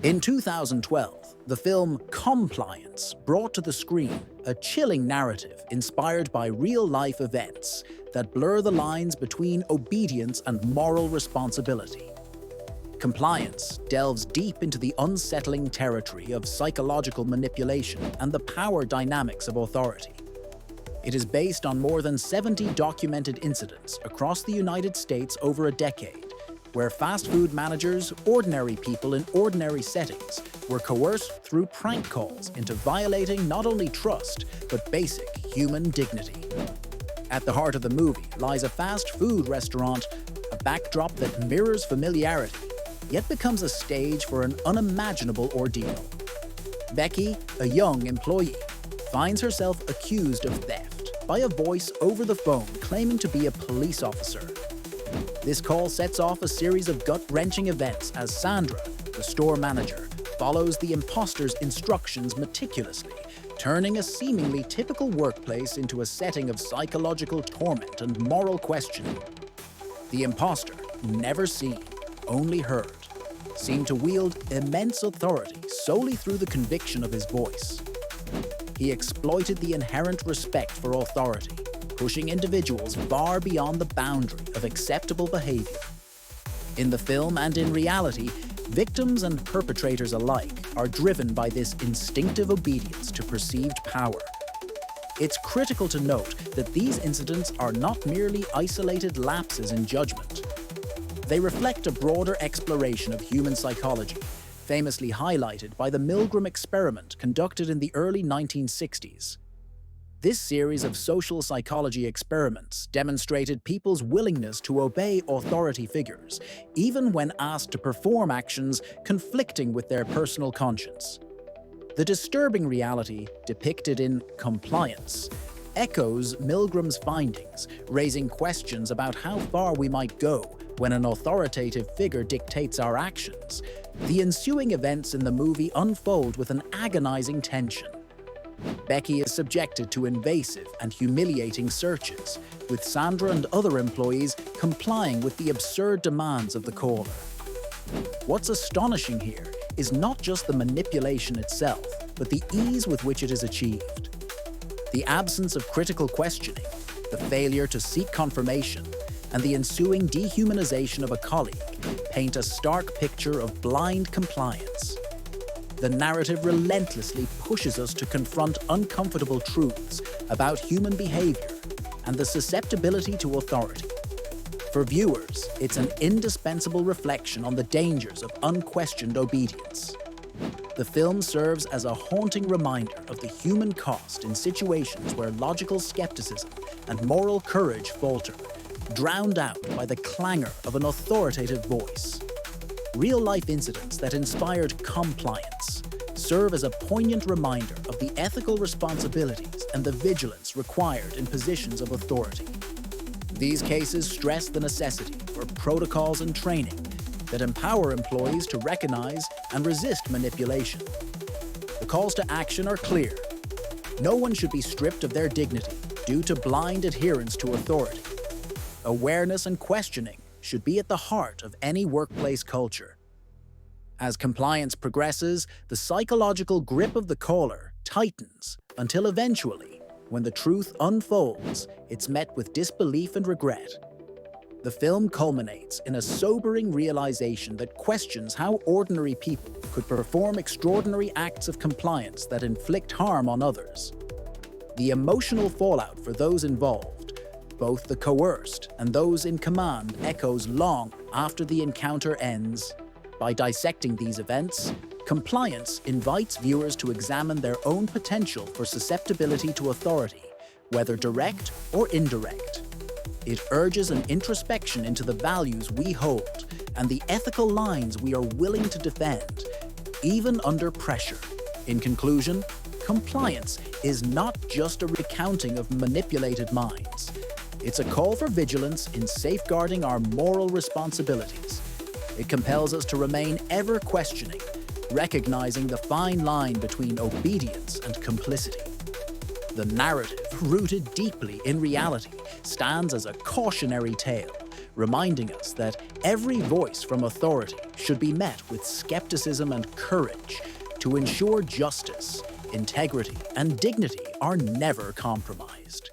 In 2012, the film Compliance brought to the screen a chilling narrative inspired by real-life events that blur the lines between obedience and moral responsibility. Compliance delves deep into the unsettling territory of psychological manipulation and the power dynamics of authority. It is based on more than 70 documented incidents across the United States over a decade, where fast food managers, ordinary people in ordinary settings, were coerced through prank calls into violating not only trust, but basic human dignity. At the heart of the movie lies a fast food restaurant, a backdrop that mirrors familiarity, yet becomes a stage for an unimaginable ordeal. Becky, a young employee, finds herself accused of theft by a voice over the phone claiming to be a police officer. This call sets off a series of gut-wrenching events as Sandra, the store manager, follows the impostor's instructions meticulously, turning a seemingly typical workplace into a setting of psychological torment and moral questioning. The impostor, never seen, only heard, seemed to wield immense authority solely through the conviction of his voice. He exploited the inherent respect for authority, pushing individuals far beyond the boundary of acceptable behavior. In the film and in reality, victims and perpetrators alike are driven by this instinctive obedience to perceived power. It's critical to note that these incidents are not merely isolated lapses in judgment. They reflect a broader exploration of human psychology, famously highlighted by the Milgram experiment conducted in the early 1960s. This series of social psychology experiments demonstrated people's willingness to obey authority figures, even when asked to perform actions conflicting with their personal conscience. The disturbing reality depicted in Compliance echoes Milgram's findings, raising questions about how far we might go when an authoritative figure dictates our actions. The ensuing events in the movie unfold with an agonizing tension. Becky is subjected to invasive and humiliating searches, with Sandra and other employees complying with the absurd demands of the caller. What's astonishing here is not just the manipulation itself, but the ease with which it is achieved. The absence of critical questioning, the failure to seek confirmation, and the ensuing dehumanization of a colleague paint a stark picture of blind compliance. The narrative relentlessly pushes us to confront uncomfortable truths about human behavior and the susceptibility to authority. For viewers, it's an indispensable reflection on the dangers of unquestioned obedience. The film serves as a haunting reminder of the human cost in situations where logical skepticism and moral courage falter, drowned out by the clangor of an authoritative voice. Real-life incidents that inspired compliance serve as a poignant reminder of the ethical responsibilities and the vigilance required in positions of authority. These cases stress the necessity for protocols and training that empower employees to recognize and resist manipulation. The calls to action are clear. No one should be stripped of their dignity due to blind adherence to authority. Awareness and questioning should be at the heart of any workplace culture. As compliance progresses, the psychological grip of the caller tightens until eventually, when the truth unfolds, it's met with disbelief and regret. The film culminates in a sobering realization that questions how ordinary people could perform extraordinary acts of compliance that inflict harm on others. The emotional fallout for those involved, both the coerced and those in command, echoes long after the encounter ends. By dissecting these events, Compliance invites viewers to examine their own potential for susceptibility to authority, whether direct or indirect. It urges an introspection into the values we hold and the ethical lines we are willing to defend, even under pressure. In conclusion, Compliance is not just a recounting of manipulated minds. It's a call for vigilance in safeguarding our moral responsibilities. It compels us to remain ever questioning, recognizing the fine line between obedience and complicity. The narrative, rooted deeply in reality, stands as a cautionary tale, reminding us that every voice from authority should be met with skepticism and courage to ensure justice, integrity, and dignity are never compromised.